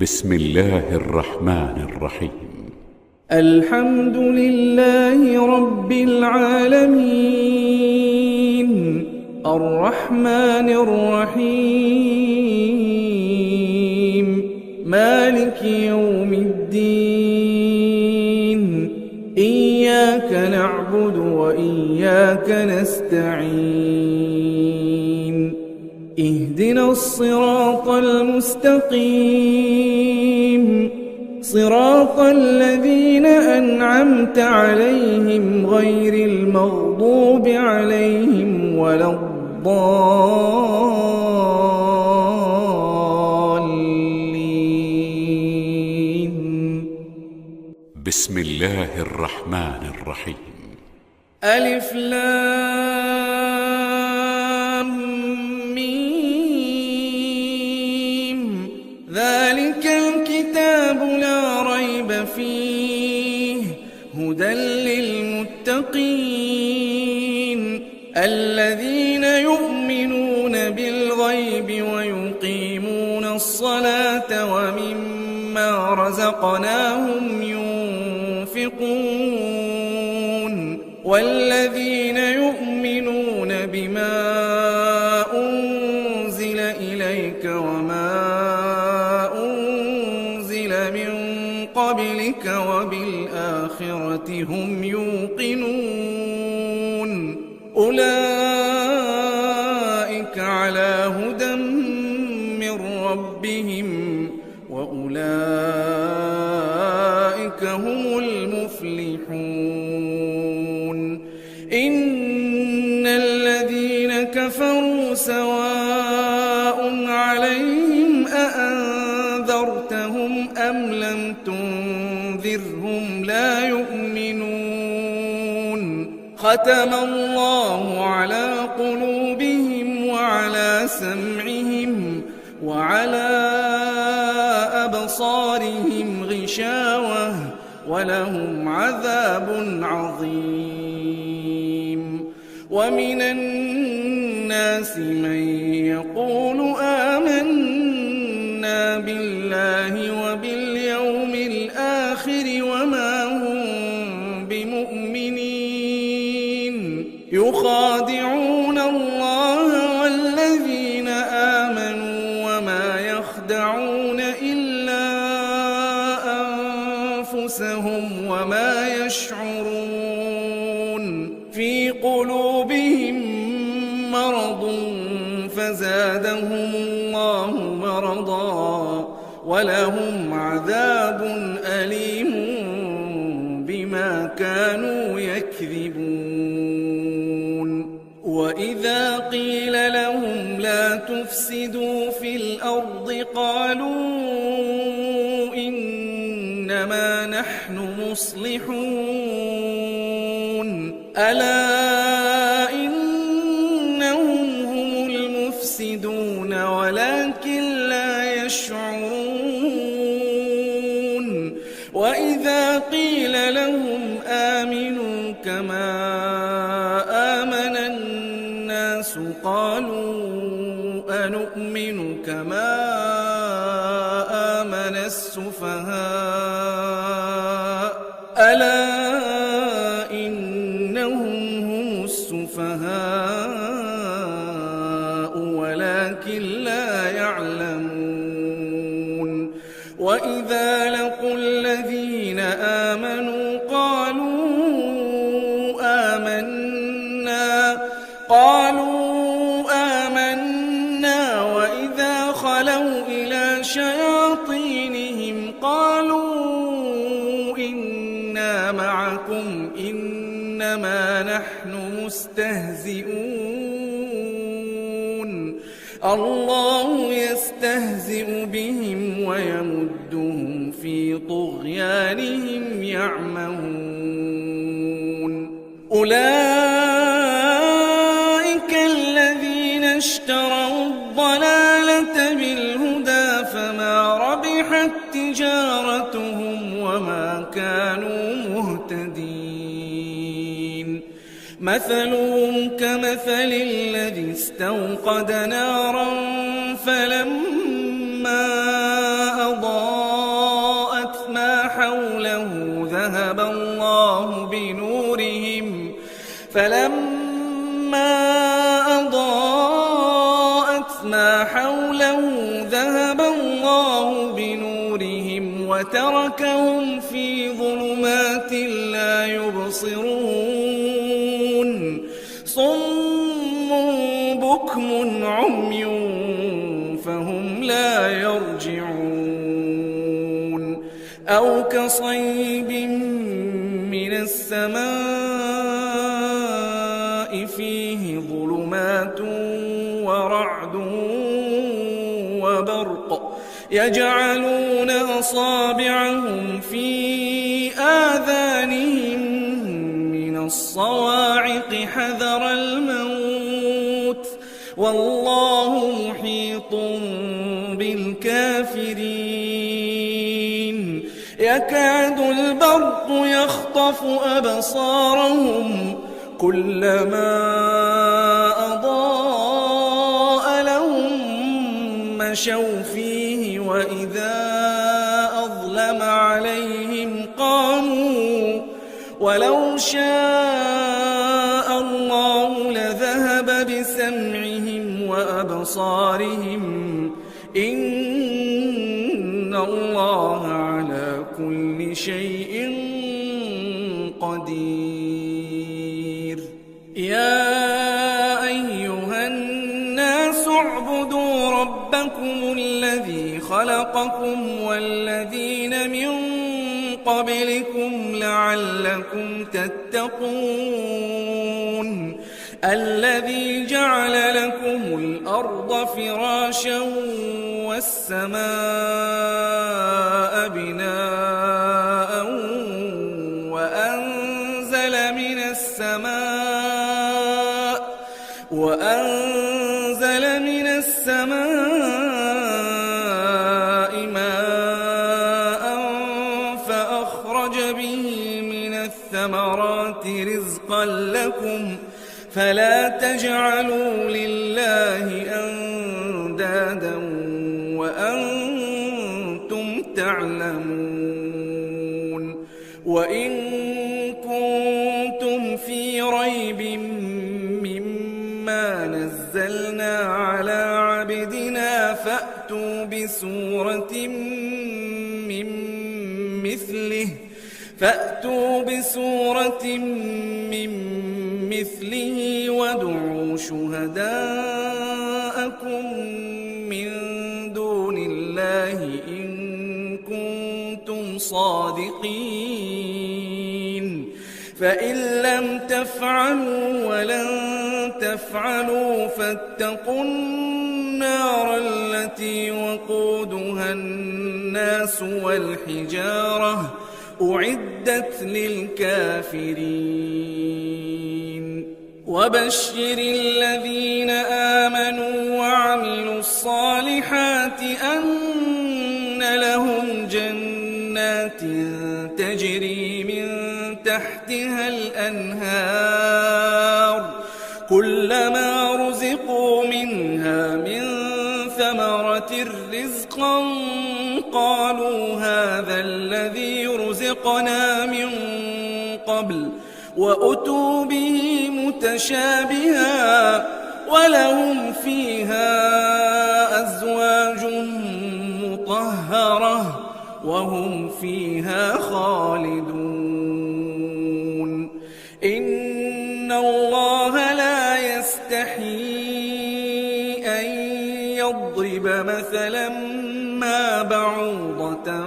بسم الله الرحمن الرحيم. الحمد لله رب العالمين الرحمن الرحيم مالك يوم الدين إياك نعبد وإياك نستعين اهدنا الصراط المستقيم صراط الذين أنعمت عليهم غير المغضوب عليهم ولا الضالين. بسم الله الرحمن الرحيم. ألف لام ميم ذلك الكتاب لا ريب فيه هدى للمتقين الذين يؤمنون بالغيب ويقيمون الصلاة ومما رزقناهم ينفقون والذين يؤمنون بما أنزل إليك وما أنزل من قبلك وبالآخرة هم يوقنون أولئك على هدى من ربهم وأولئك هم المفلحون. إن الذين كفروا سواء عليهم أأنذرتهم أم لم تنذرهم لا يؤمنون. ختم الله على قلوبهم وعلى سمعهم وعلى أبصارهم غشاوة ولهم عذاب عظيم. ومن الناس من يقول آمنا بالله وباليوم الآخر وما هم بمؤمنين يخادعون الله والذين آمنوا وما يخدعون إلا أنفسهم وما يشعرون. في قلوبهم مرض فزادهم الله مرضا ولهم عذاب أليم بما كانوا يكذبون. وإذا قيل لهم لا تفسدوا في الأرض قالوا إنما نحن مصلحون ألا إنهم هم المفسدون ولكن لا يشعرون. وإذا قيل لهم آمنوا كما آمن الناس قالوا أنؤمن كما آمن السفهاء ألا إنهم هم السفهاء ولكن لا يعلمون. وإذا لقوا الذين آمنوا قالوا آمنا وإذا خلوا إلى شياطينهم قالوا إنا معكم إنما نحن مستهزئون. الله يستهزئ بهم ويمدهم في طغيانهم يعمهون. أولئك الذين اشتروا الضلالة بالهدى فما ربحت تجارتهم وما كانوا مهتدين. مثلهم كمثل الذي استوقد نارا فلما أضاءت الله بنورهم وتركهم في ظلمات لا يبصرون صم بكم عمي فهم لا يرجعون أو كصيب من السماء فيه ظلمات ورعد وبرق يجعلون أصابعهم في آذانهم من الصواعق حذر الموت والله محيط بالكافرين يكاد البرق يخطف أبصارهم كلما أضاء لهم مشوا فيه وإذا أظلم عليهم قاموا ولو شاء الله لذهب بسمعهم وأبصارهم إن الله على كل شيء قدير يا أيها الناس اعبدوا ربكم الذي خلقكم والذين من قبلكم لعلكم تتقون الذي جعل لكم الأرض فراشا والسماء بناء وأنزل من السماء ماء فأخرج به من الثمرات رزقا لكم فلا تجعلوا لله أندادا وأنتم تعلمون وإن كنتم في ريب مما نزلنا على عبدنا فأتوا بسورة من مثله وادعوا شهداءكم من دون الله إن كنتم صادقين فإن لم تفعلوا ولن تفعلوا فاتقوا النار التي وقودها الناس والحجارة أعدت للكافرين وبشر الذين آمنوا وعملوا الصالحات أن لهم جنات تجري من تحتها الأنهار كلما رزقوا منها من ثمرة رزقا قالوا هذا الذي رزقنا من قبل وأتوا به متشابها ولهم فيها أزواج مطهرة وهم فيها خالدون إن الله لا يستحيي أن يضرب مثلا ما بعوضة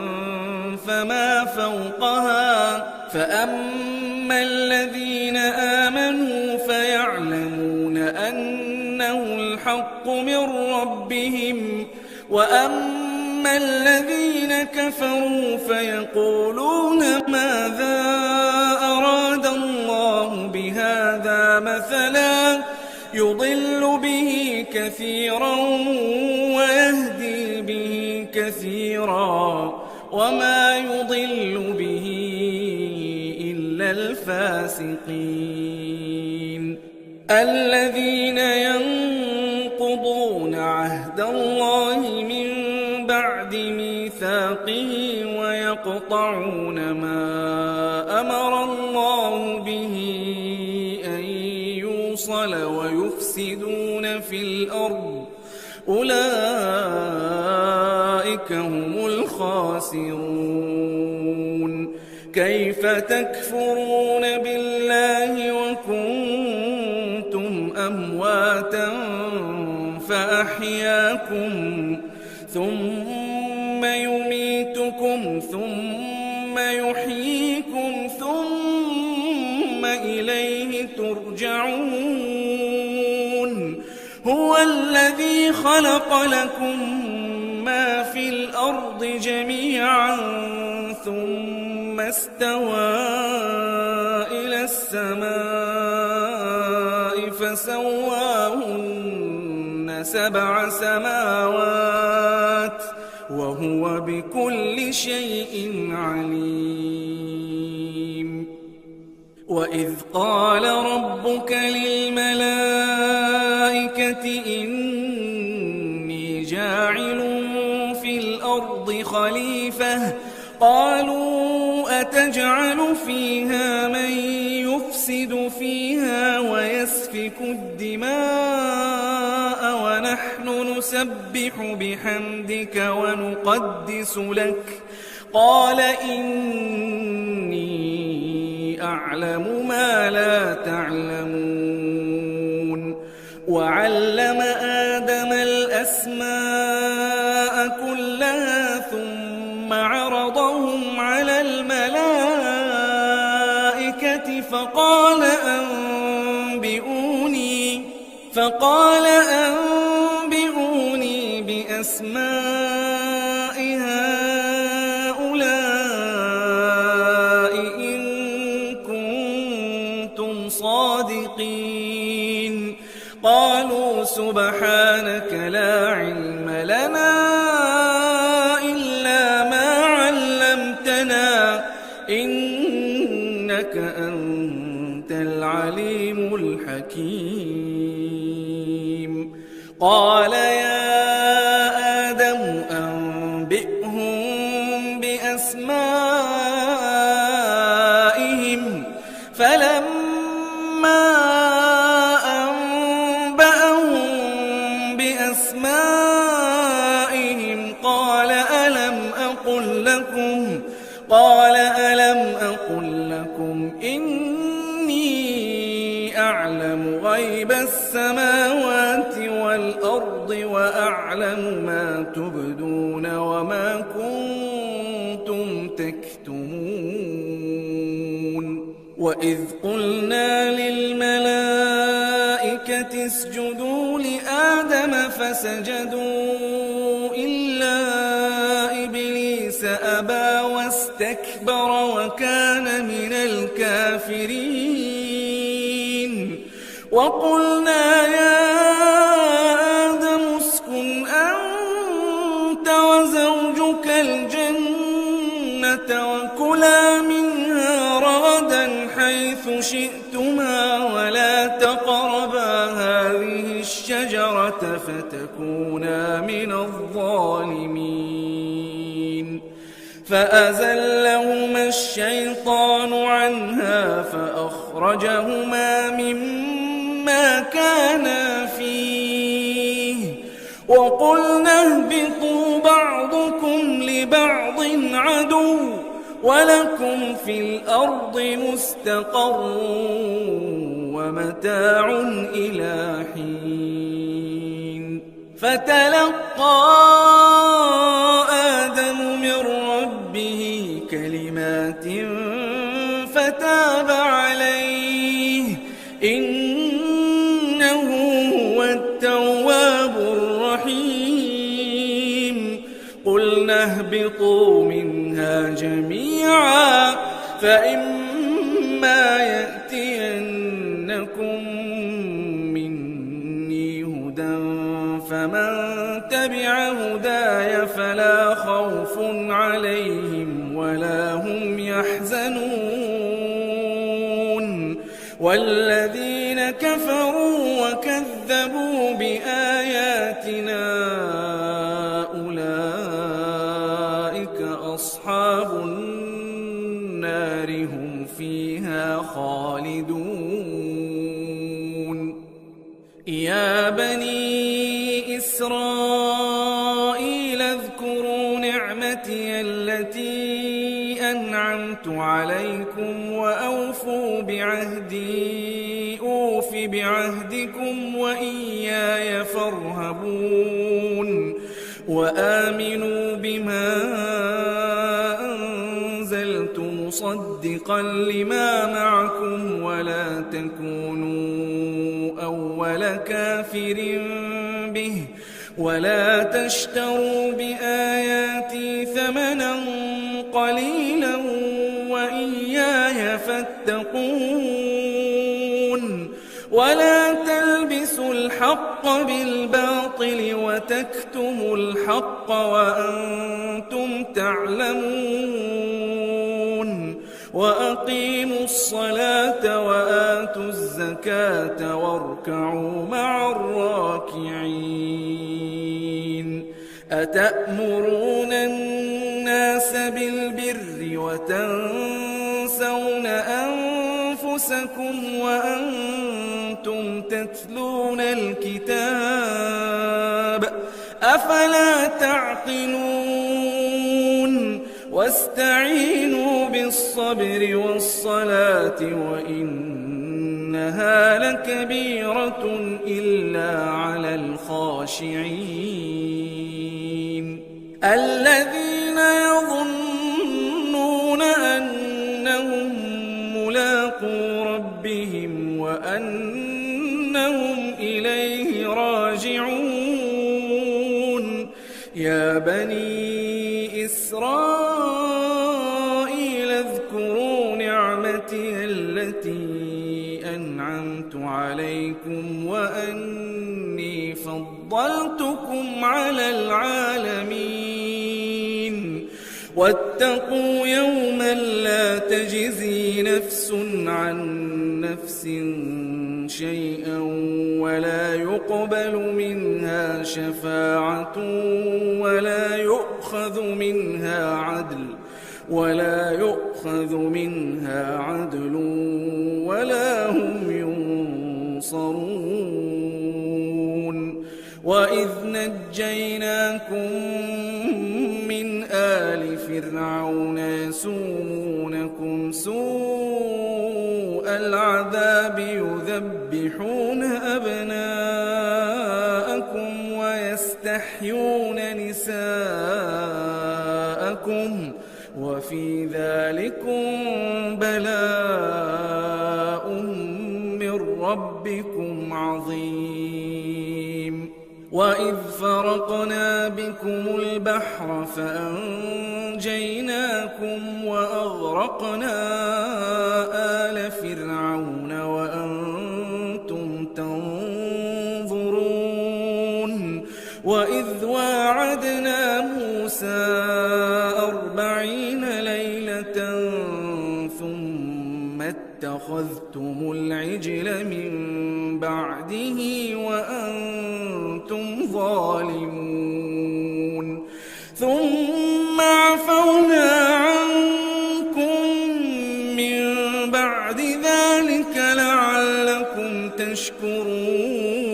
فما فوقها فأما الذين آمنوا فيعلمون أنه الحق من ربهم وأما الذين كفروا فيقولون ماذا أراد الله بهذا مثلا يضل به كثيرا ويهدي به كثيرا وما يضل به إلا الفاسقين الذين ينقضون عهد الله من بعد ميثاقه ويقطعون ما أمر الله به أن يوصل ويفسدون في الأرض أولئك أولئك هم الخاسرون. كيف تكفرون بالله وكنتم أمواتا فأحياكم ثم يميتكم ثم يحييكم ثم إليه ترجعون. هو الذي خلق لكم ما في الأرض جميعا ثم استوى إلى السماء فسواهن 7 سماوات وهو بكل شيء عليم. وإذ قال ربك للملائكة إني جاعل في الأرض خليفة قالوا أتجعل فيها من يفسد فيها ويسفك الدماء ونحن نسبح بحمدك ونقدس لك قال إني أعلم ما لا تعلمون. وعلم آدم الأسماء كلها ثم عرضهم على الملائكة فقال أنبئوني بأسماء هؤلاء إن كنتم صادقين. قالوا سبحانك لا علم لنا إلا ما علمتنا إنك أنت العليم الحكيم. قال يا آدم أنبئهم بأسمائهم فلما أنبأهم بأسمائهم قال ألم أقل لكم إني أعلم غيب السماوات والأرض وأعلم ما تبدون وما كنتم تكتمون. وإذ قلنا للملائكة اسجدوا لآدم فسجدوا إلا إبليس أبى واستكبر وكان من الكافرين. وقلنا يا آدم اسكن أنت وزوجك الجنة وكلا منها رغدا حيث شئتما ولا تقربا هذه الشجرة فتكونا من الظالمين. فأزلهما الشيطان عنها فأخرجهما مما كانا فيه وقلنا اهبطوا بعضكم لبعض عدو ولكم في الأرض مستقر ومتاع إلى حين. فتلقى آدم من ربه كلمات فتاب عليه إنه هو التواب الرحيم. قلنا اهبطوا منها جميعا فإما يأتينكم مني هدى فمن تبع هداي فلا خوف عليهم ولا هم يحزنون. والذين كفروا وكذبوا بآياتنا أولئك أصحاب النار هم فيها خالدون. يا بني إسرائيل اذكروا نعمتي التي أنعمت عليكم وأوفوا بعهدي أوف بعهدكم وإياي فارهبون وآمنوا بما أنزلت مصدقا لما معكم ولا تكونوا أول كافر به ولا تشتروا بآياتي ثمنا قليلا وإياي فاتقون ولا تلبسوا الحق بالباطل وتكتموا الحق وأنتم تعلمون وأقيموا الصلاة وآتوا الزكاة واركعوا مع الراكعين أتأمرون الناس بالبر وتنسون أنفسكم وأنتم تتلون الكتاب أفلا تعقلون واستعينوا بالصبر والصلاة وإنها لكبيرة إلا على الخاشعين الذين يظنون أنهم ملاقو ربهم وأنهم إليه راجعون يا بني إسرائيل اذكروا نعمتي التي أنعمت عليكم وأني فضلتكم على العالمين واتقوا يوما لا تجزي نفس عن نفس شيئا ولا يقبل منها شفاعة ولا يؤخذ منها عدل ولا هم ينصرون وإذ نجيناكم من آل فرعون يسومونكم سوء العذاب يذبحون أبناءكم ويستحيون نساءكم وفي ذلكم بلاء من ربكم عظيم وإذ فرقنا بكم البحر فأنجيناكم وأغرقنا آل فرعون وأنتم تنظرون وإذ واعدنا موسى 40 ليلة ثم اتخذتم العجل من بعده وأنتم ظالمون ثم عفونا عنكم من بعد ذلك لعلكم تشكرون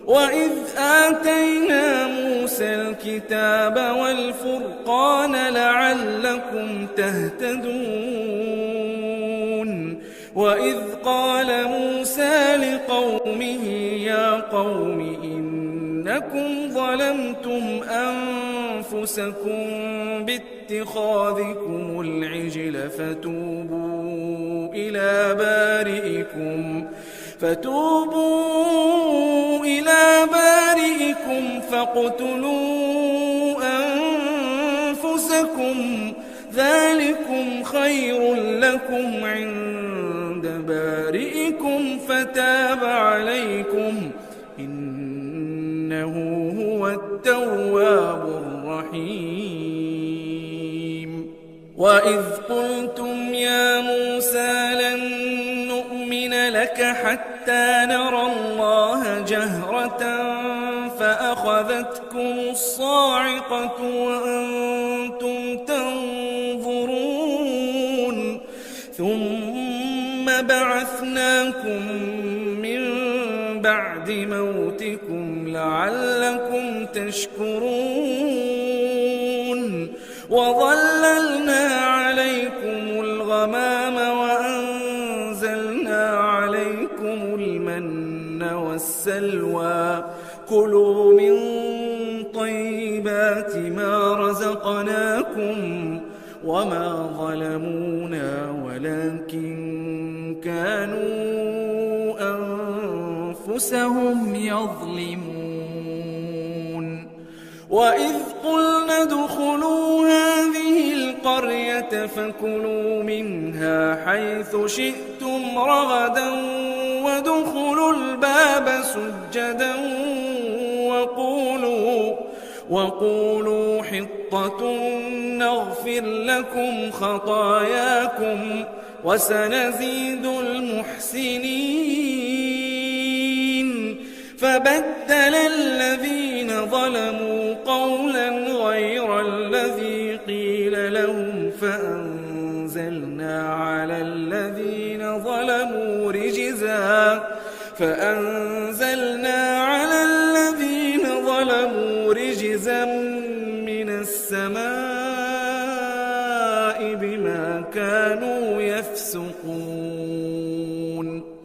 وإذ آتينا موسى الكتاب والفرقان لعلكم تهتدون وإذ قال موسى لقومه يا قوم إنكم ظلمتم أنفسكم باتخاذكم العجل فتوبوا إلى بارئكم فاقتلوا أنفسكم ذلكم خير لكم عند بارئكم فتاب عليكم إنه هو التواب الرحيم وإذ قلتم يا موسى لن نؤمن لك حتى نرى الله جهرة فأخذتكم الصاعقة وأنتم تنظرون ثم بعثناكم من بعد موتكم لعلكم تشكرون وظللنا عليكم الغمام وأنزلنا عليكم المن والسلوى كلوا من طيبات ما رزقناكم وما ظلمونا ولكن كانوا أنفسهم يظلمون وإذ قلنا ادخلوا هذه القرية فكلوا منها حيث شئتم رغدا وادخلوا الباب سجدا وقولوا حطة نغفر لكم خطاياكم وسنزيد المحسنين فبدل الذين ظلموا قولا غير الذي قيل لهم فأنزلنا على الذين ظلموا رجزا من السماء بما كانوا يفسقون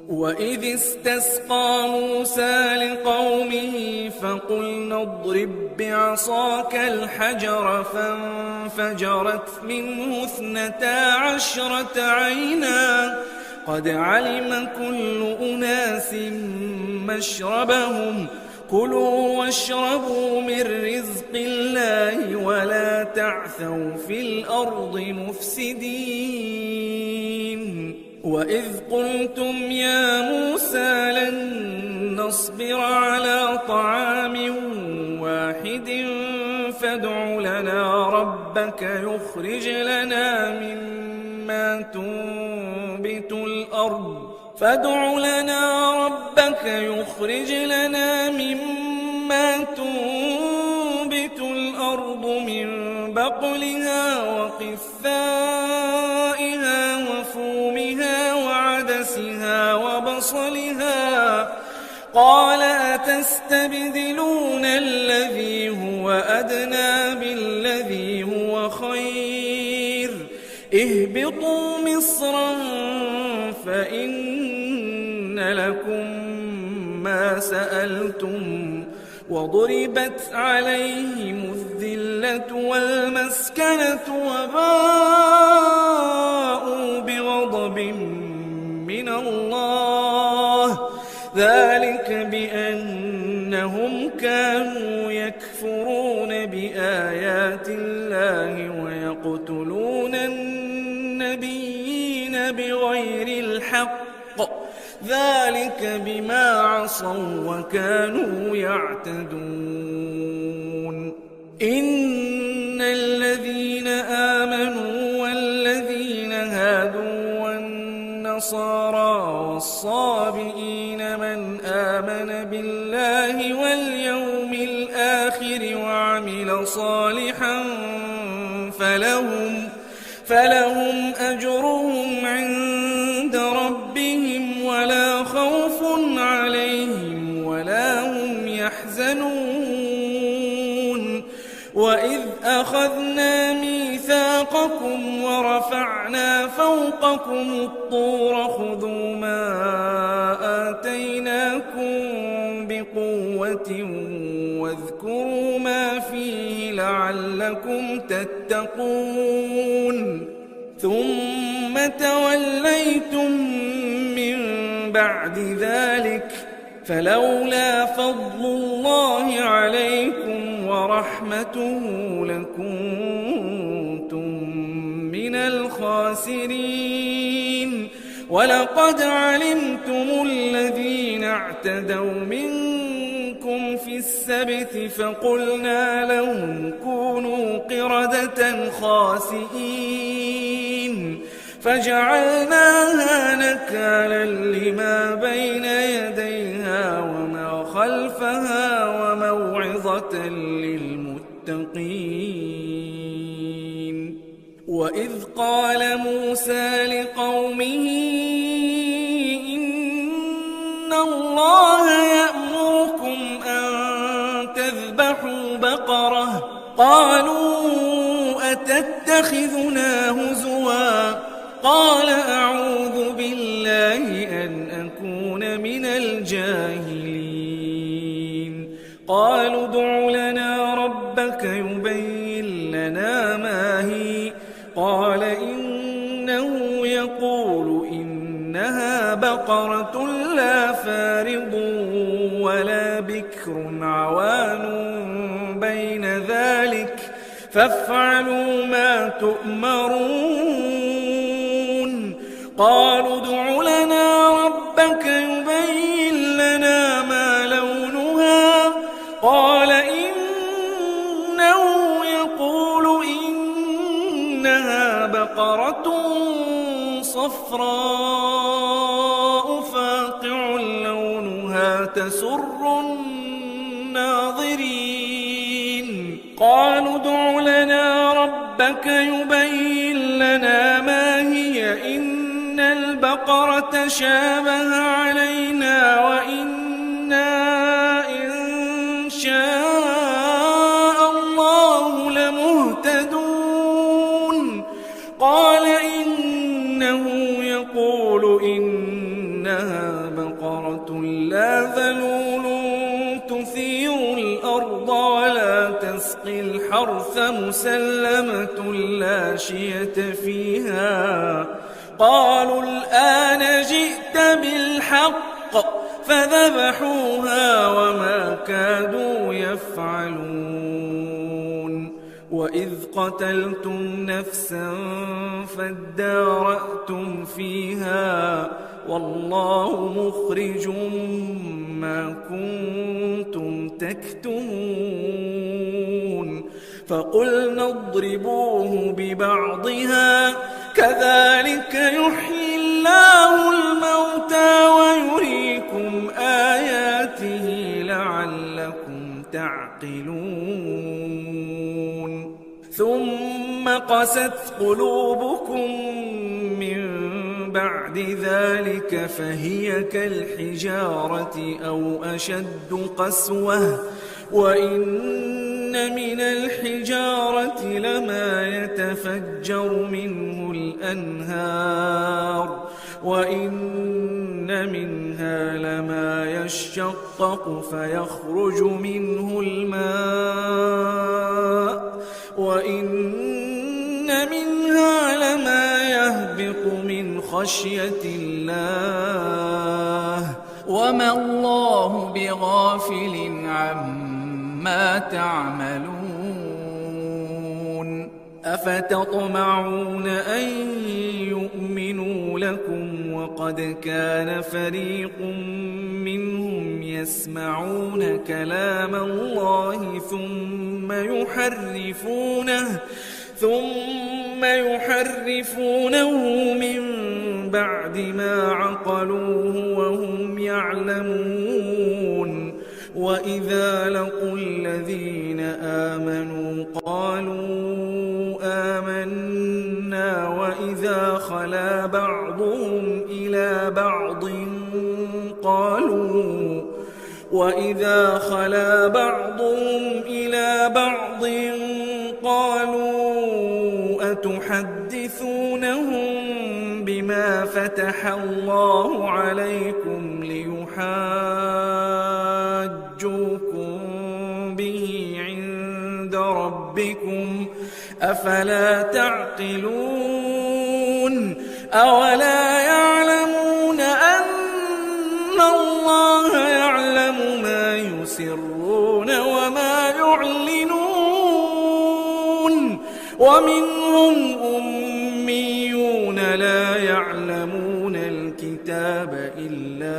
وإذ استسقى موسى لقومه فقلنا اضرب بعصاك الحجر فانفجرت منه 12 عينا قد علم كل أناس مشربهم كلوا واشربوا من رزق الله ولا تعثوا في الأرض مفسدين وإذ قلتم يا موسى لن نصبر على طعام واحد فادع لنا ربك يخرج لنا مما تنبت الأرض من بقلها وقثائها وفومها وعدسها وبصلها قال أتستبدلون الذي هو أدنى بالذي هو خير اهبطوا مصرا فإن لكم ما سألتم وضربت عليهم الذلة والمسكنة وباءوا بغضب من الله ذلك بأنهم كانوا يكفرون بآيات الله ويقتلون النبيين بغير الحق ذلك بما عصوا وكانوا يعتدون إن الذين آمنوا والذين هادوا والنصارى والصابئين من آمن بالله واليوم الآخر وعمل صالحا فلهم أجرهم عند ربهم ولا خوف عليهم ولا هم يحزنون وإذ أخذنا ميثاقكم ورفعنا فوقكم الطور خذوا ما آتيناكم بقوة واذكروا ما فيه لعلكم تتقون ثم توليتم من بعد ذلك فلولا فضل الله عليكم ورحمته لكنتم من الخاسرين ولقد علمتم الذين اعتدوا منكم في السبت فقلنا لهم كونوا قردة خاسئين فجعلناها نكالا لما بين يديها وما خلفها وموعظة للمتقين وإذ قال موسى لقومه إن الله يأمركم أن تذبحوا بقرة قالوا أتتخذنا هزوا قال أعوذ بالله أن أكون من الجاهلين قالوا ادع لنا ربك يبين لنا ما هي قال إنه يقول إنها بقرة لا فارض ولا بكر عوان بين ذلك فافعلوا ما تؤمرون قالوا ادع لنا ربك يبين لنا ما لونها قال إنه يقول إنها بقرة صفراء فاقع لونها تسر الناظرين قالوا ادع لنا ربك يبين لنا ما هي إن البقرة شابه علينا وإنا إن شاء الله لمهتدون قال إنه يقول إنها بقرة لا ذلول تثير الأرض ولا تسقي الحرث مسلمة لا شية فيها قالوا الآن جئت بالحق فذبحوها وما كادوا يفعلون وإذ قتلتم نفسا فادارأتم فيها والله مخرج ما كنتم تكتمون فقلنا اضربوه ببعضها كذلك يحيي الله الموتى ويريكم آياته لعلكم تعقلون ثم قست قلوبكم من بعد ذلك فهي كالحجارة أو أشد قسوة وإن من الحجارة لما يتفجر منه الأنهار وإن منها لما يشقق فيخرج منه الماء وإن منها لما يهبط من خشية الله وما الله بغافل عما تعملون أفتطمعون أن يؤمنوا لكم وقد كان فريق منهم يسمعون كلام الله ثم يحرفونه من بعد ما عقلوه وهم يعلمون وإذا لقوا الذين آمنوا قالوا آمنا وإذا خلا بعضهم إلى بعض قالوا أتحدثونهم بما فتح الله عليكم ليحاجوكم به عند ربكم أفلا تعقلون أولا يعلمون أن الله يعلم ما يسرون وما يعلنون ومنهم أميون لا يعلمون الكتاب إلا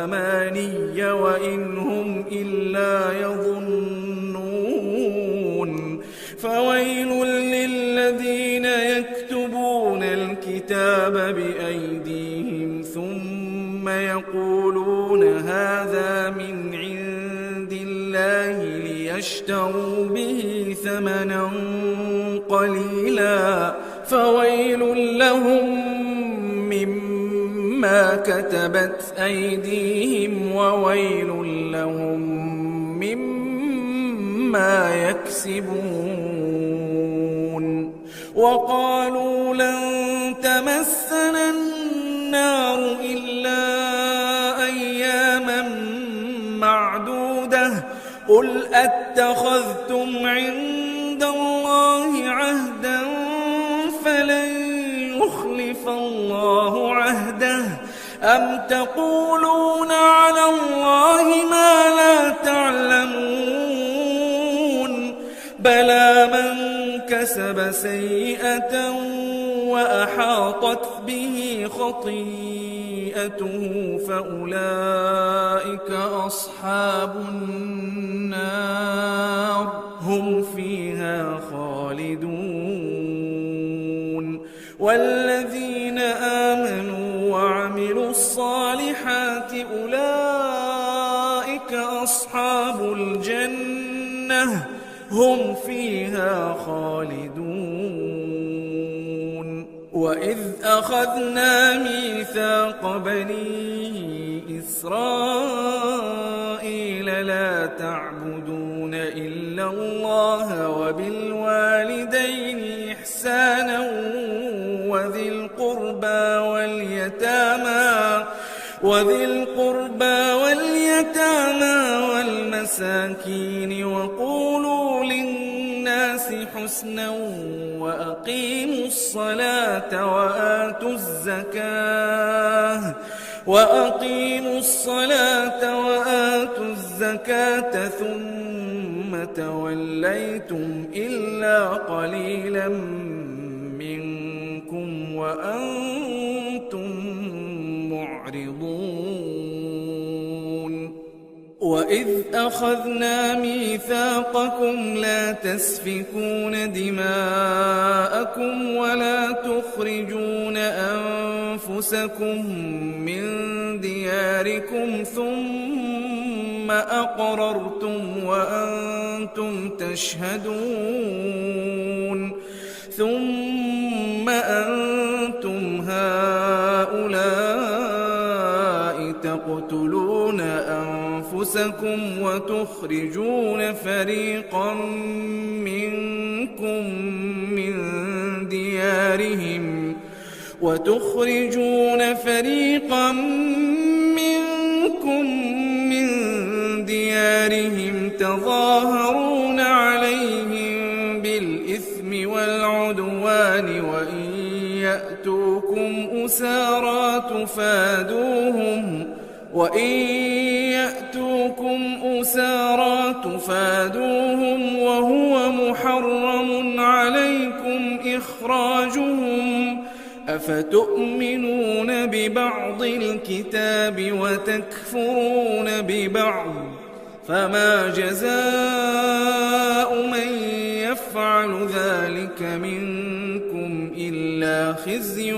أماني وإن هم إلا يظنون فويل للذين يكتبون الكتاب بأيديهم ثم يقولون هذا من عند الله ليشتروا به ثمنا قليلا فويل لهم مما كتبت أيديهم وويل لهم مما يكسبون وقالوا لن تمسنا النار إلا أياما معدودة قل أتخذتم عند الله عهدا فلن يخلف الله عهده أم تقولون على الله ما لا تعلمون بلى من كسب سيئة وأحاطت به خطيئته فأولئك أصحاب النار هم فيها خالدون والذين آمنوا وعملوا الصالحات أولئك أصحاب الجنة هم فيها خالدون وإذ أخذنا ميثاق بني إسرائيل لا تعبدون إلا الله وبالوالدين إحسانا وذي القربى واليتامى والمساكين وقولوا للناس حسنا وأقيموا الصلاة وآتوا الزكاة ثم توليتم إلا قليلا منكم وأنتم معرضون وإذ أخذنا ميثاقكم لا تسفكون دماءكم ولا تخرجون أنفسكم من دياركم ثم أقررتم وأنتم تشهدون ثم أنتم هؤلاء تقتلون أنفسكم وتخرجون فريقا منكم من ديارهم تظاهرون عليهم بالإثم والعدوان وإن يأتوكم أسارى تفادوهم وهو محرم عليكم إخراجهم أفتؤمنون ببعض الكتاب وتكفرون ببعض فما جزاء من يفعل ذلك منكم إلا خزي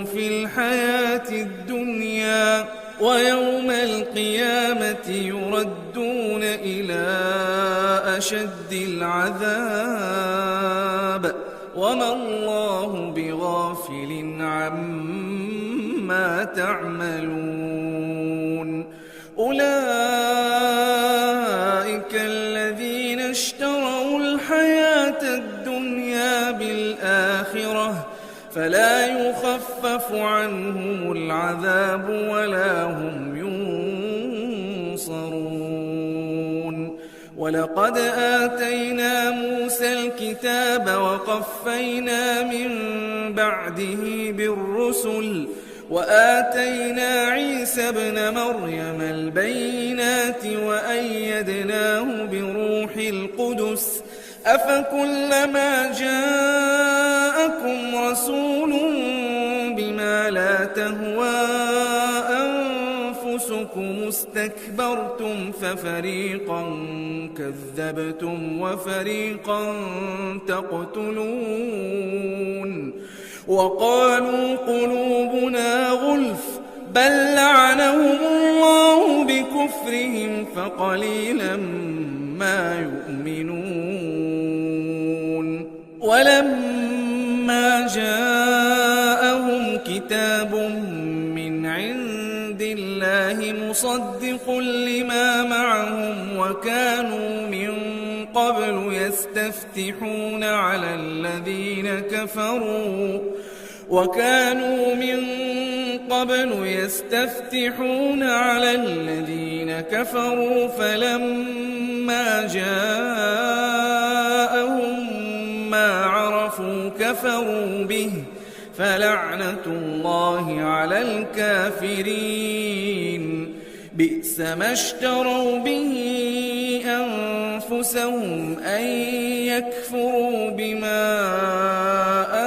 في الحياة الدنيا ويوم القيامة يردون إلى أشد العذاب وما الله بغافل عما تعملون أولئك الذين اشتروا الحياة الدنيا بالآخرة فلا يخفف عنهم العذاب ولا هم ينصرون ولقد آتينا موسى الكتاب وقفينا من بعده بالرسل وآتينا عيسى ابن مريم البينات وأيدناه بروح القدس أفكلما جاءكم رسول بما لا تهوى أنفسكم استكبرتم ففريقا كذبتم وفريقا تقتلون وقالوا قلوبنا غلف بل لعنهم الله بكفرهم فقليلا ما يؤمنون ولما جاءهم كتاب من عند الله مصدق لما معهم وكانوا من قبل يستفتحون على الذين كفروا وكانوا من قبل يستفتحون على الذين كفروا فلما جاءهم ما عرفوا كفروا به فلعنة الله على الكافرين بئس ما اشتروا به أنفسهم أن يكفروا بما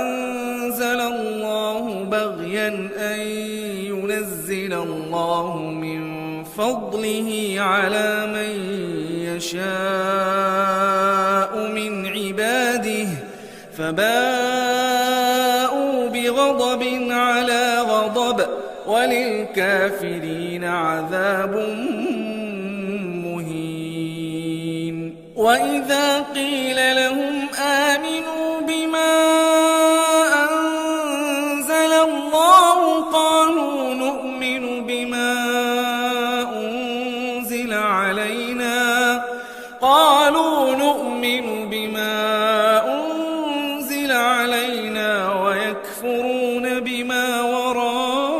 أنزل الله بغيا أن ينزل الله من فضله على من يشاء من عباده فباءوا بغضب على غضب وللكافرين عذاب مهين. وإذا قيل لهم آمنوا بما أنزل الله قالوا نؤمن بما أنزل علينا ويكفرون بما وراءه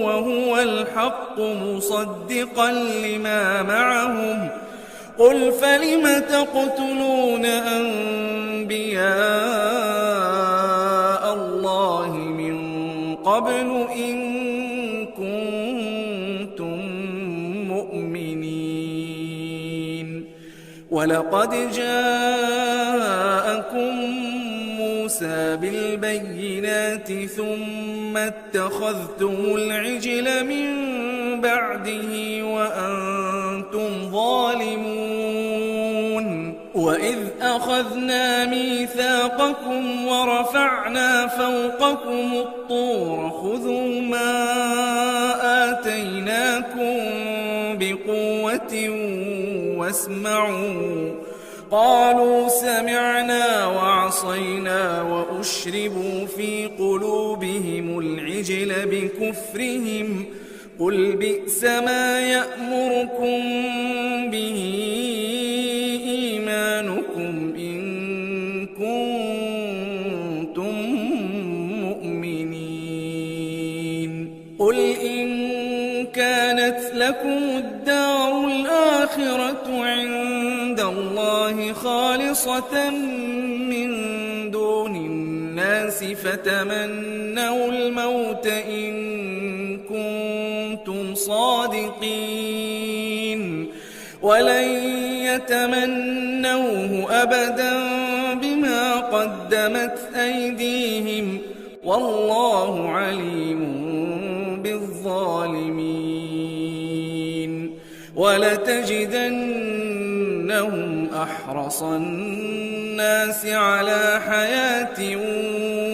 وهو الحق مصدقا لما معهم قل فلم تقتلون أنبياء الله من قبل إن كنتم مؤمنين ولقد جاءكم موسى بالبينات ثم اتخذتم العجل من بعده وأنتم ظالمون وإذ أخذنا ميثاقكم ورفعنا فوقكم الطور خذوا ما آتيناكم بقوة واسمعوا قالوا سمعنا وعصينا وأشربوا في قلوبهم العجل بكفرهم قل بئس ما يأمركم به إيمانكم إن كنتم مؤمنين قل إن كانت لكم الدار الآخرة عند الله خالصة من دون الناس فتمنوا الموت إن كنتم صادقين ولن يتمنوه أبدا بما قدمت أيديهم والله عليم بالظالمين ولتجدنهم أحرص الناس على حياة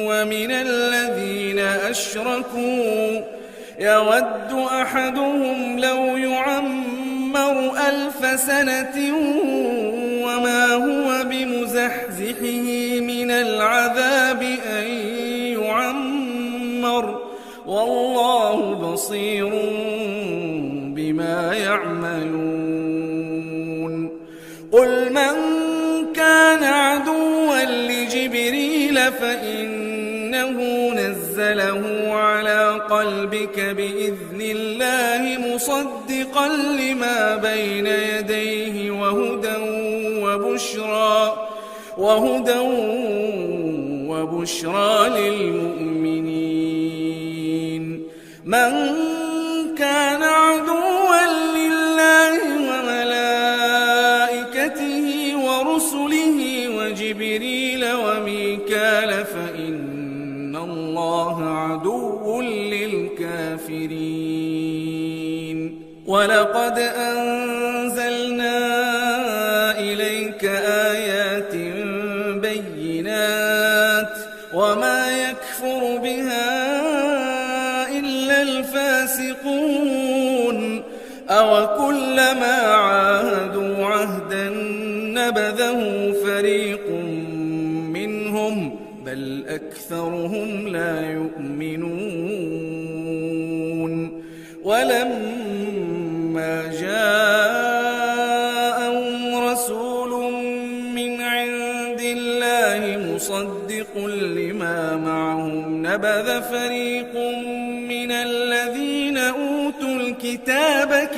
ومن الذين أشركوا يود أحدهم لو يعمر 1000 سنة وما هو بمزحزحه من العذاب أن يعمر والله بصير بما يعملون قل من كان عدوا لجبريل فإنه نزله على قلبك بإذن الله مصدقا لما بين يديه وهدى وبشرى للمؤمنين من كان عدوا لله وملائكته ورسله وجبريل وميكال فإن الله عدو للكافرين ولقد أنزلنا إليك آيات بينات وما يكفر بها إلا الفاسقون أوكلما عاهدوا عهدا نبذه فريق منهم بل أكثرهم لا يؤمنون ولما جاءهم رسول الله مصدق لما معهم نبذ فريق من الذين أوتوا الكتاب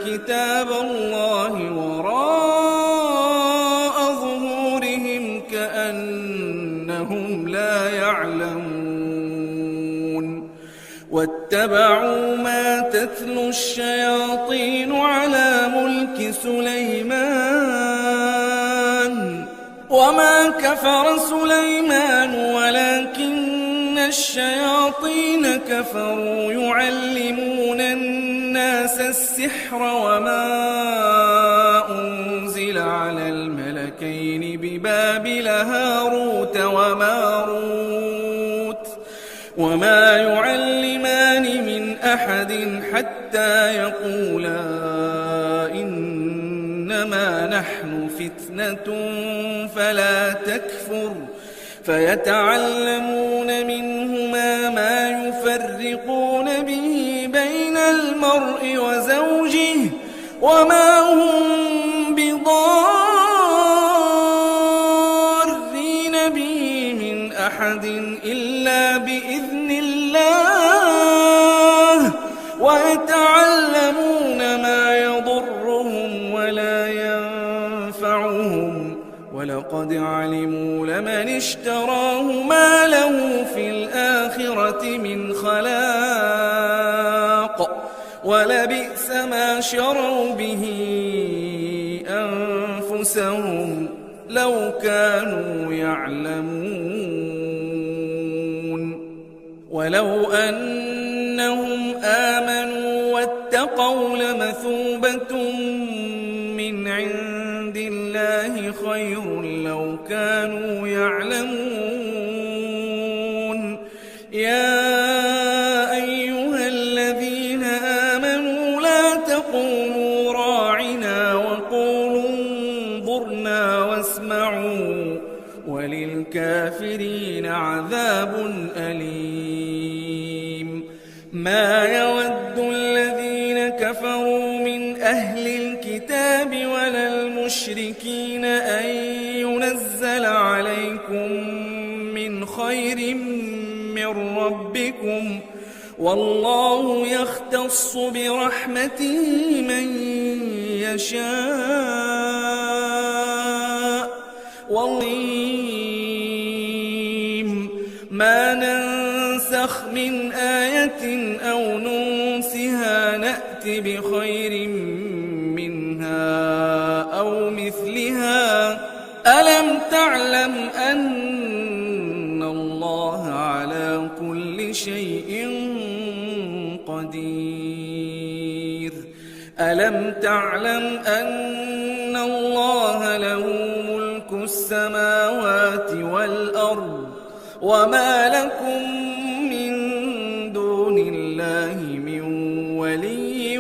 كتاب الله وراء ظهورهم كأنهم لا يعلمون واتبعوا ما تتلو الشياطين على ملك سليمان وما كفر سليمان ولكن الشياطين كفروا يعلمون الناس السحر وما أنزل على الملكين ببابل هاروت وماروت وما يعلمان من أحد حتى يقولا إنما نحن فتنة فلا تكفر فيتعلمون منهما ما يفرقون به بين المرء وزوجه وما هم بضارين به من أحد إلا بإذن الله ويتعلمون ما يضرهم ولا ينفعهم ولقد علموا لمن اشتراه ما له في الآخرة من خلاق ولبئس ما شروا به أنفسهم لو كانوا يعلمون ولو أنهم آمنوا واتقوا لمثوبة من عند الله خير لو كانوا يعلمون يا أيها الذين آمنوا لا تقولوا راعنا وقولوا انظرنا واسمعوا وللكافرين عذاب أليم ما يود الذين كفروا من أهل الكتاب ولا المشركين أن ينزل عليكم من خير من ربكم والله يختص برحمته من يشاء والله ما ننسخ من آية أو ننسها نأت بخير منها أو مثلها ألم تعلم أن الله على كل شيء قدير ألم تعلم أن الله له ملك السماوات والأرض وما لكم من دون الله من ولي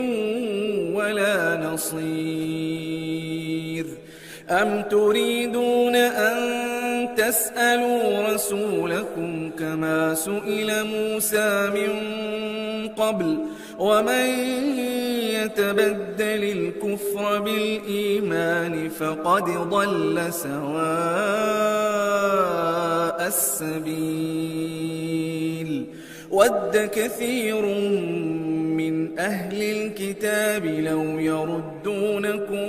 ولا نصير أم تريدون أن تسألوا رسولكم كما سئل موسى من قبل ومن يتبدل الكفر بالإيمان فقد ضل سواء السبيل ود كثير من أهل الكتاب لو يردونكم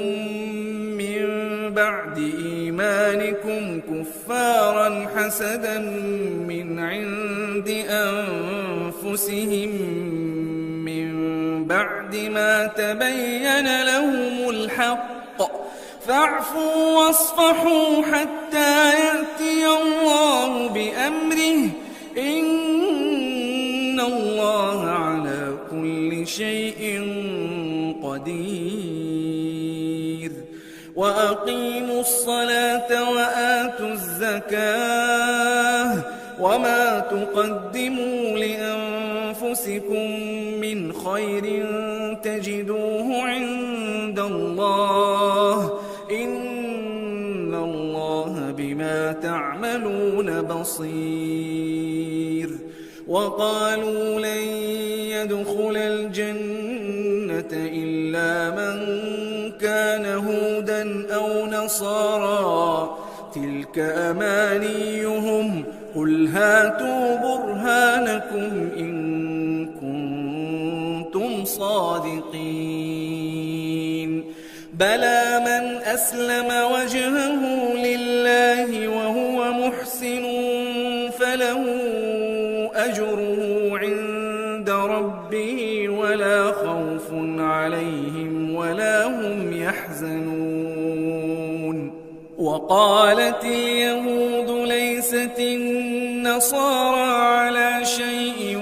من بعد إيمانكم كفارا حسدا من عند أنفسهم من بعد ما تبين لهم الحق فاعفوا واصفحوا حتى يأتي الله بأمره إن الله على كل شيء قدير وأقيموا الصلاة وآتوا الزكاة وما تقدموا لأنفسكم من خير تجدوه عند الله إن الله بما تعملون بصير وقالوا لن يدخل الجنة إلا من كان هودا أو نصارى تلك أمانيهم قل هاتوا برهانكم إن كنتم صادقين بلى من أسلم وجهه لله وهو محسن فله أجره عند ربه ولا خوف عليهم ولا هم يحزنون وقالت اليهود ليست النصارى على شيء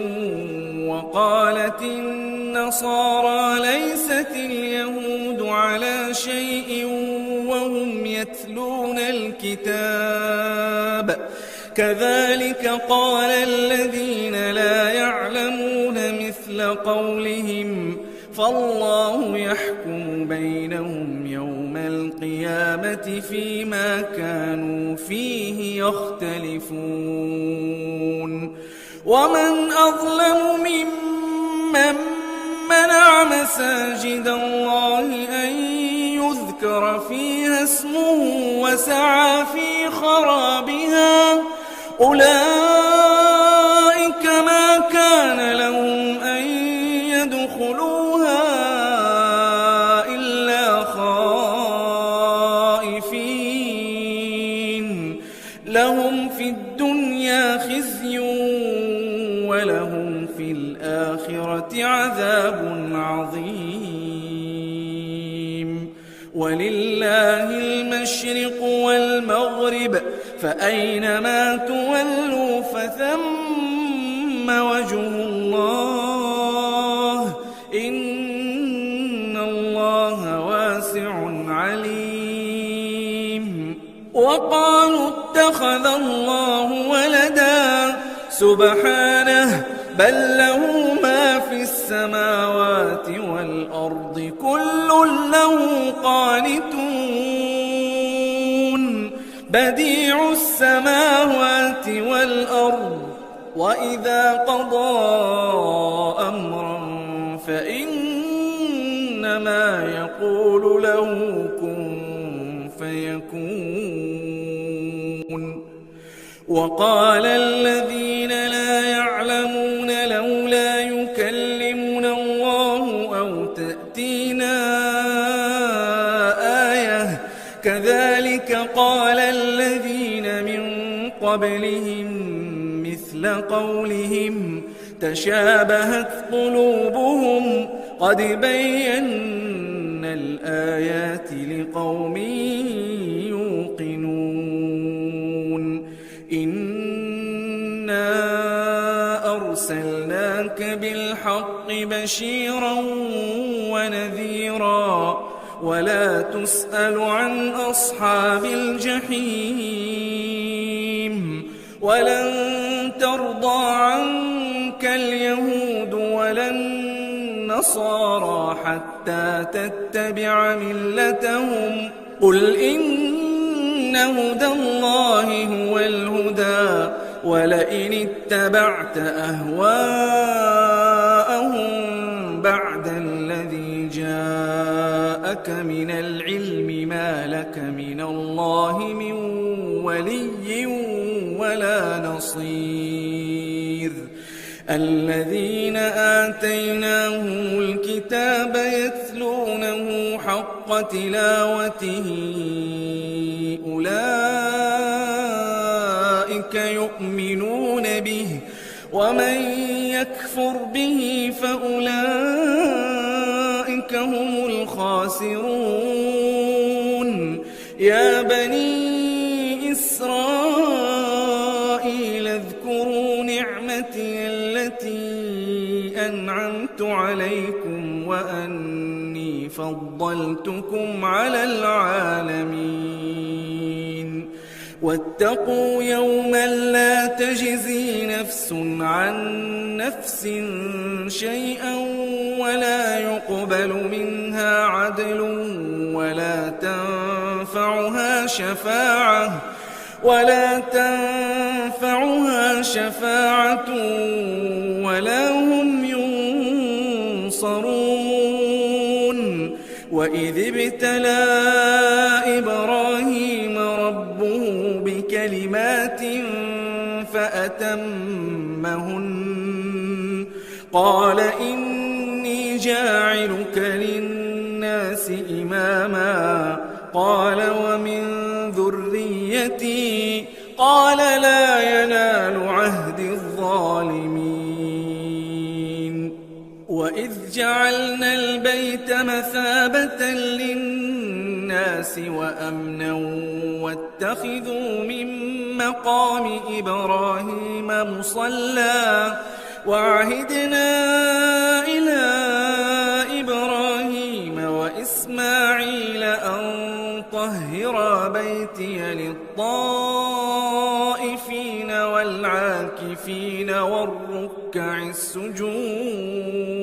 وقالت النصارى ليست اليهود على شيء وهم يتلون الكتاب كذلك قال الذين لا يعلمون مثل قولهم فالله يحكم بينهم يوم القيامة فيما كانوا فيه يختلفون ومن أظلم ممن منع مساجد الله أن يذكر فيها اسمه وسعى في خرابها أولئك ما كان لهم أن يدخلوها إلا خائفين لهم في الدنيا خزي ولهم في الآخرة عذاب عظيم ولله المشرق والمغرب فأينما تولوا فثم وجه الله إن الله واسع عليم وقالوا اتخذ الله ولدا سبحانه بل له ما في السماوات والأرض كل له قانتون بديع السماوات والأرض وإذا قضى أمرا فإنما يقول له كن فيكون وقال الذين لا يعلمون لولا يكلمنا الله أو تأتينا آية كذلك قال الذين من قبلهم مثل قولهم تشابهت قلوبهم قد بينا الآيات لقوم يوقنون إنا أرسلناك بالحق بشيرا ونذيرا ولا تسأل عن أصحاب الجحيم ولن ترضى عنك اليهود ولا النصارى حتى تتبع ملتهم قل إن هدى الله هو الهدى ولئن اتبعت أهواءهم بعد الذي جاءك من العلم ما لك من الله من ولي ولا نصير الذين آتيناهم الكتاب يتلونه حق تلاوته أولئك يؤمنون به ومن يكفر به فأولئك هم الخاسرون يا بني إسرائيل اذكروا نعمتي التي أنعمت عليكم وأني فضلتكم على العالمين واتقوا يوما لا تجزي نفس عن نفس شيئا ولا يقبل منها عدل ولا تنفعها شفاعة ولا هم ينصرون ينصرون وإذ ابتلى إبراهيم ربه بكلمات فأتمهن قال إني جاعلك للناس إماما قال ومن ذريتي قال لا ينال عهد الظالمين وإذ جعلنا البيت مثابة للناس وأمنا واتخذوا من مقام إبراهيم مصلى وعهدنا إلى إبراهيم وإسماعيل أن طهرا بيتي للطائفين والعاكفين والركع السجود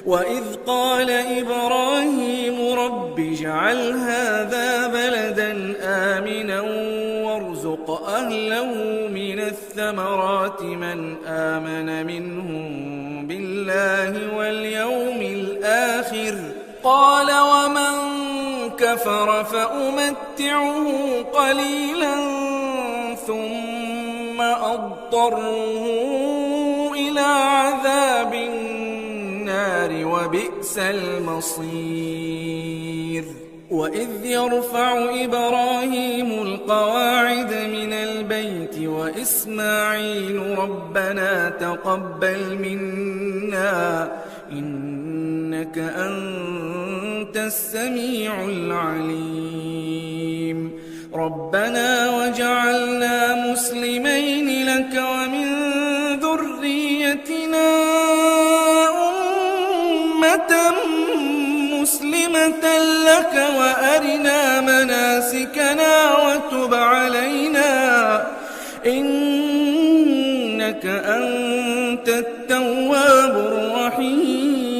وإذ قال إبراهيم رب اجعل هذا بلدا آمنا وارزق أهله من الثمرات من آمن منهم بالله واليوم الآخر قال ومن كفر فأمتعه قليلا ثم أضطره إلى عذاب النار وبئس المصير وإذ يرفع إبراهيم القواعد من البيت وإسماعيل ربنا تقبل منا إنك أنت السميع العليم ربنا وجعلنا مسلمين لك ومن ذريتنا أمة مسلمة لك وأرنا مناسكنا وتب علينا إنك أنت التواب الرحيم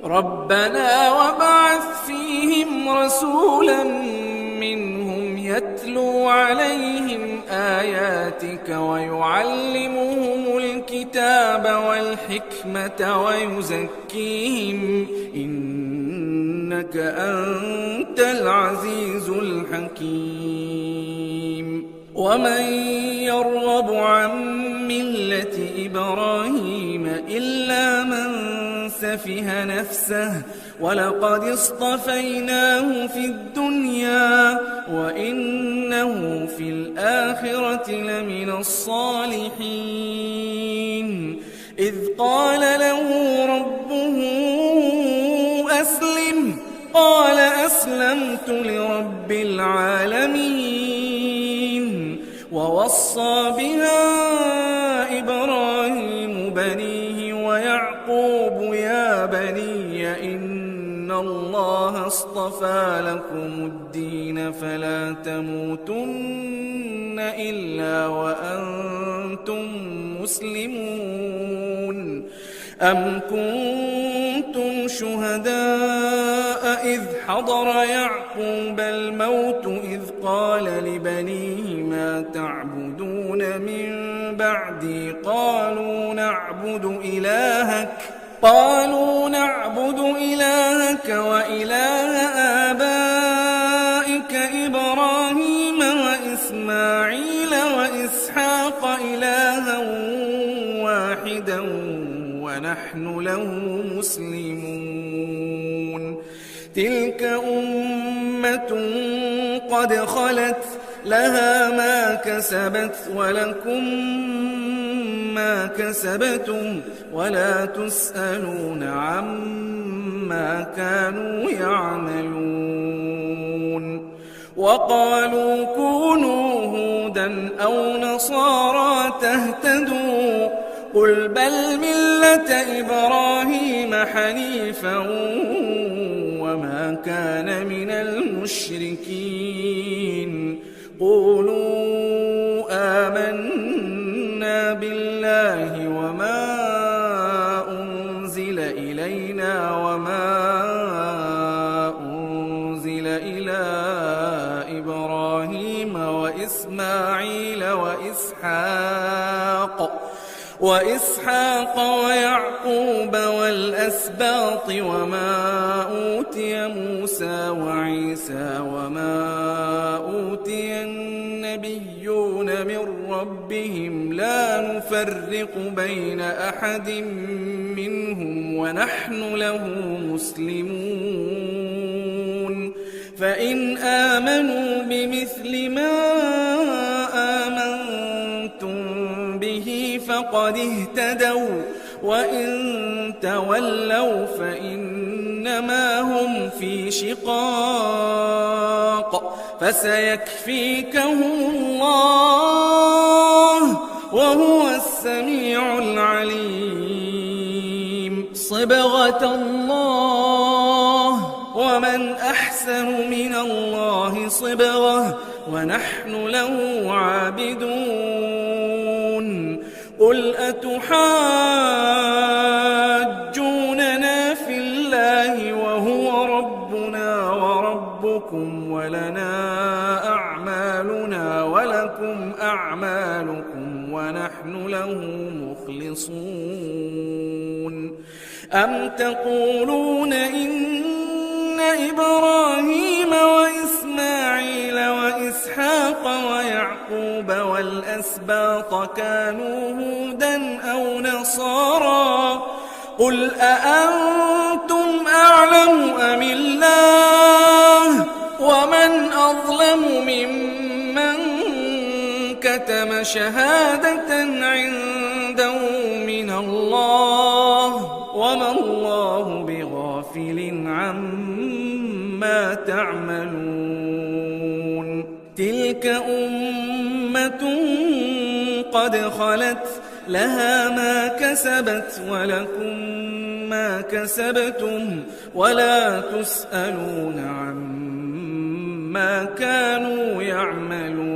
ربنا وابعث فيهم رسولا منهم يتلو عليهم آياتك ويعلمهم الكتاب والحكمة ويزكيهم إنك أنت العزيز الحكيم ومن يرغب عن ملة إبراهيم إلا من سفه نفسه ولقد اصطفيناه في الدنيا وإنه في الآخرة لمن الصالحين إذ قال له ربه أسلم قال أسلمت لرب العالمين ووصى بها إبراهيم بنيه ويعقوب يا بني إن الله اصطفى لكم الدين فلا تموتن إلا وأنتم مسلمون أم كنتم شهداء إذ حضر يعقوب الموت إذ قال لبنيه ما تعبدون من بعدي قالوا نعبد إلهك وإله آبائك إبراهيم وإسماعيل وإسحاق إلها واحدا ونحن له مسلمون تلك أمة قد خلت لها ما كسبت ولكم ما كسبتم ولا تسألون عما كانوا يعملون وقالوا كونوا هودا أو نصارى تهتدوا قل بل ملة إبراهيم حنيفا وما كان من المشركين قولوا آمنا بالله وما أنزل إلينا وما أنزل إلى إبراهيم وإسماعيل وإسحاق ويعقوب والأسباط وما أوتي موسى وعيسى وما أوتي النبيون من ربهم لا نفرق بين أحد منهم ونحن له مسلمون فإن آمنوا بمثل ما آمنتم به فقد اهتدوا وإن تولوا فإنما هم في شقاق فسيكفيكهم الله وهو السميع العليم صبغة الله ومن أحسن من الله صبغة ونحن له عابدون قل أتحاجوننا في الله وهو ربنا وربكم ولنا أعمالنا ولكم أعمالكم ونحن له مخلصون أم تقولون إن إبراهيم وإسماعيل وإسحاق ويعقوب والأسباط كانوا هودا أو نصارى قل أأنتم أعلم أم الله ومن أظلم ممن كتم شهادة عنده من الله وما الله بغافل عما تعملون تلك أمة قد خلت لها ما كسبت ولكم ما كسبتم ولا تسألون عما كانوا يعملون